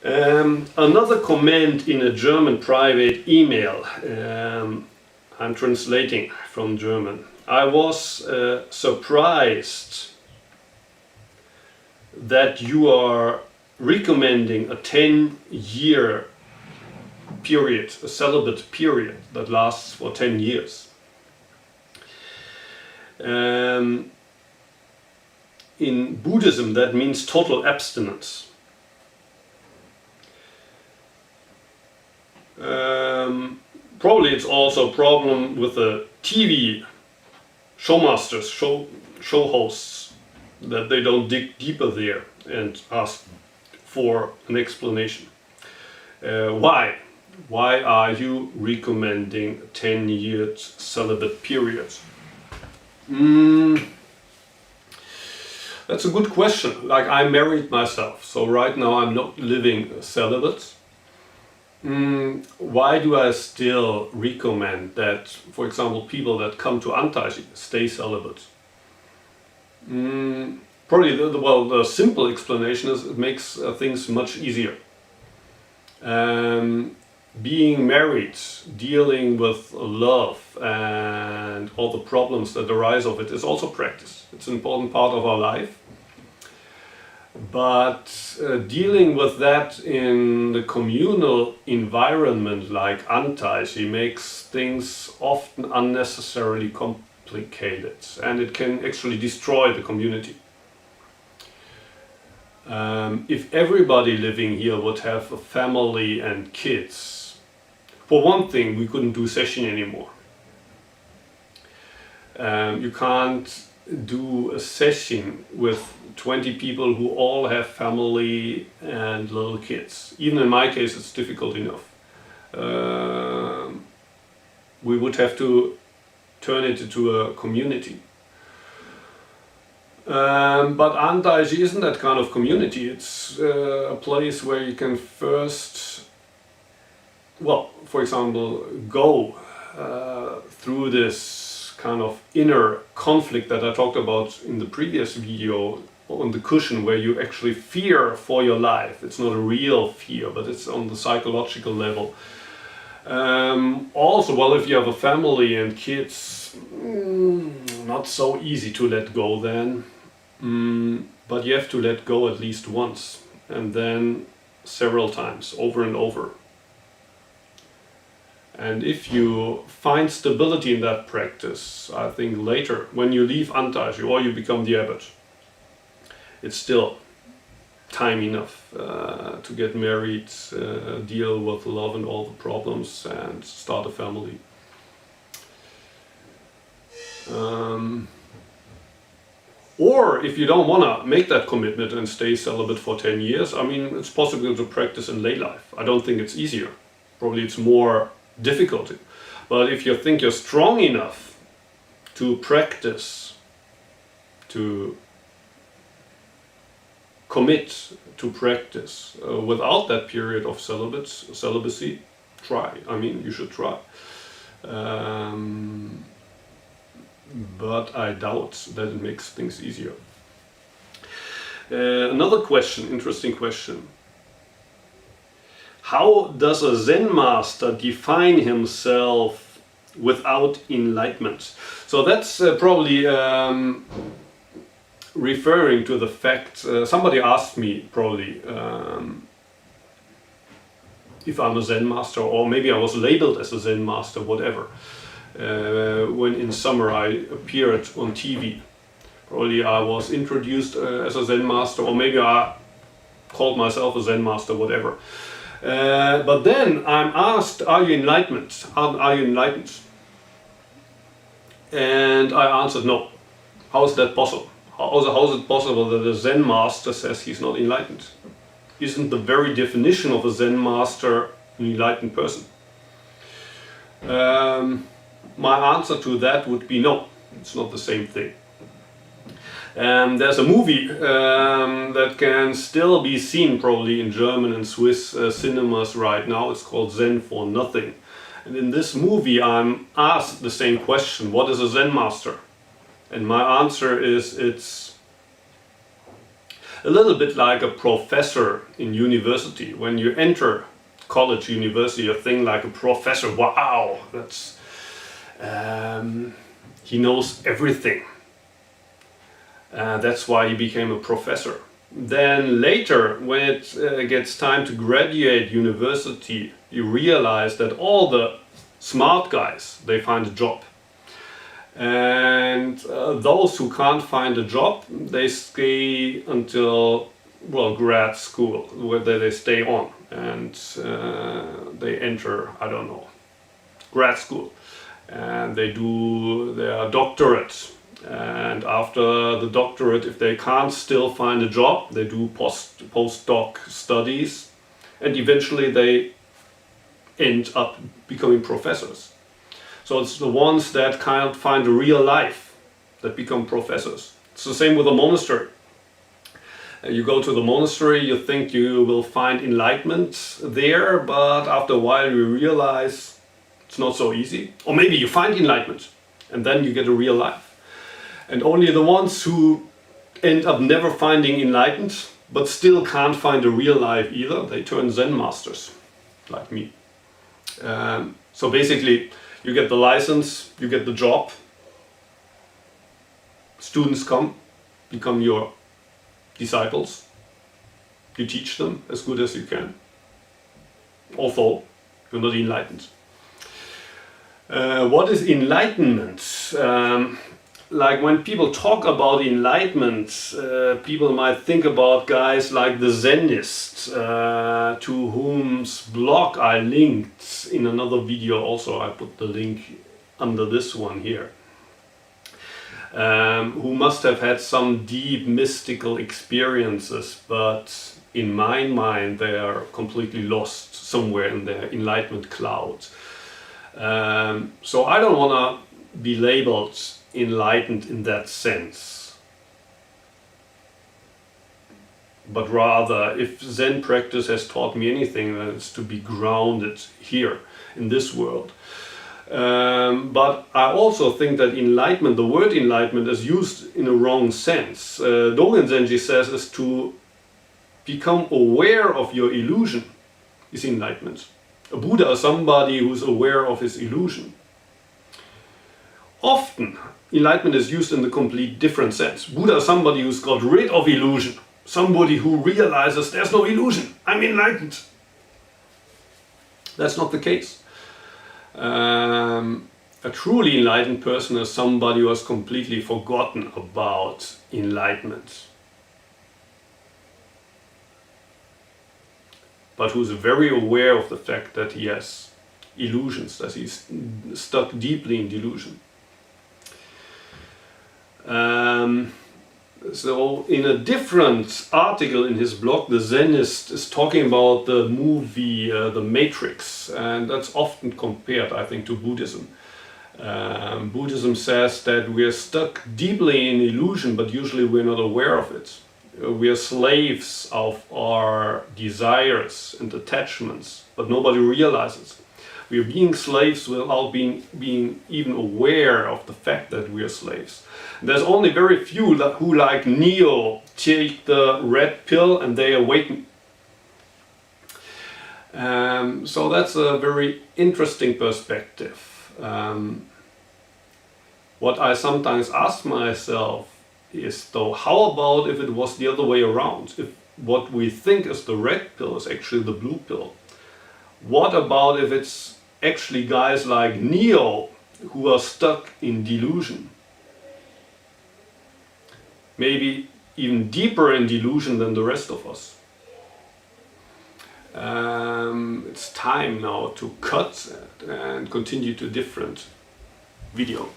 Another comment in a German private email. I'm translating from German. I was surprised that you are recommending a 10-year period, a celibate period that lasts for 10 years. In Buddhism, that means total abstinence. Probably it's also a problem with the TV showmasters, show hosts, that they don't dig deeper there and ask for an explanation. Why? Why are you recommending a 10-year celibate period? That's a good question. Like, I married myself, so right now I'm not living celibate. Why do I still recommend that, for example, people that come to Antaiji stay celibate? Probably the simple explanation is it makes things much easier. Being married, dealing with love and all the problems that arise of it is also practice. It's an important part of our life. But dealing with that in the communal environment like Antaiji makes things often unnecessarily complicated, and it can actually destroy the community. If everybody living here would have a family and kids, for one thing, we couldn't do session anymore. You can't do a session with 20 people who all have family and little kids. Even in my case, it's difficult enough. We would have to turn it into a community. But Antaiji isn't that kind of community. It's a place where you can first, well, for example, go through this kind of inner conflict that I talked about in the previous video on the cushion, where you actually fear for your life. It's not a real fear, but it's on the psychological level. Also, well, if you have a family and kids, not so easy to let go then. But you have to let go at least once, and then several times, over and over. And if you find stability in that practice, I think later, when you leave Antaiji or you become the abbot, it's still time enough to get married, deal with love and all the problems, and start a family. Or if you don't want to make that commitment and stay celibate for 10 years, I mean, it's possible to practice in lay life. I don't think it's easier. Probably it's more difficult. But if you think you're strong enough to practice, to commit to practice without that period of celibacy, try. I mean, you should try. But I doubt that it makes things easier. Another question, interesting question. How does a Zen master define himself without enlightenment? So that's probably referring to the fact, somebody asked me probably if I'm a Zen master, or maybe I was labeled as a Zen master, whatever. When in summer I appeared on TV. Probably I was introduced as a Zen master, or maybe I called myself a Zen master, whatever. But then I'm asked, are you enlightened? Are you enlightened? And I answered no. How is that possible? How is it possible that a Zen master says he's not enlightened? Isn't the very definition of a Zen master an enlightened person? My answer to that would be no. It's not the same thing. There's a movie that can still be seen probably in German and Swiss cinemas right now. It's called Zen for Nothing. And in this movie I'm asked the same question, what is a Zen master? And my answer is a little bit like a professor in university. When you enter college, university, a thing like a professor, wow, that's he knows everything. That's why he became a professor. Then later, when it gets time to graduate university, you realize that all the smart guys, they find a job. And those who can't find a job, they stay until, well, grad school, where they stay on. And they enter, I don't know, grad school. And they do their doctorate. And after the doctorate, if they can't still find a job, they do postdoc studies, and eventually they end up becoming professors. So it's the ones that can't find a real life that become professors. It's the same with a monastery. You go to the monastery, you think you will find enlightenment there, but after a while you realize it's not so easy. Or maybe you find enlightenment and then you get a real life. And only the ones who end up never finding enlightenment, but still can't find a real life either, they turn Zen masters, like me. So basically, you get the license, you get the job, students come, become your disciples, you teach them as good as you can, although you're not enlightened. What is enlightenment? Like when people talk about enlightenment, people might think about guys like the Zenists, to whom's blog I linked in another video. Also, I put the link under this one here. Who must have had some deep mystical experiences, but in my mind they are completely lost somewhere in their enlightenment cloud. So I don't want to be labeled enlightened in that sense, but rather, if Zen practice has taught me anything, then it's to be grounded here in this world. But I also think that enlightenment, the word enlightenment, is used in a wrong sense. Dogen Zenji says is to become aware of your illusion is enlightenment. A Buddha is somebody who's aware of his illusion. Often, enlightenment is used in the complete different sense. Buddha is somebody who's got rid of illusion. Somebody who realizes there's no illusion. I'm enlightened. That's not the case. A truly enlightened person is somebody who has completely forgotten about enlightenment, but who's very aware of the fact that he has illusions, that he's stuck deeply in delusion. So in a different article in his blog, the Zenist is talking about the movie The Matrix, and that's often compared, I think, to Buddhism. Buddhism says that we are stuck deeply in illusion, but usually we're not aware of it. We are slaves of our desires and attachments, but nobody realizes. We are being slaves without being even aware of the fact that we are slaves. There's only very few who, like Neo, take the red pill and they awaken. So that's a very interesting perspective. What I sometimes ask myself is, though, how about if it was the other way around? If what we think is the red pill is actually the blue pill? What about if it's actually guys like Neo who are stuck in delusion? Maybe even deeper in delusion than the rest of us. It's time now to cut and continue to a different video.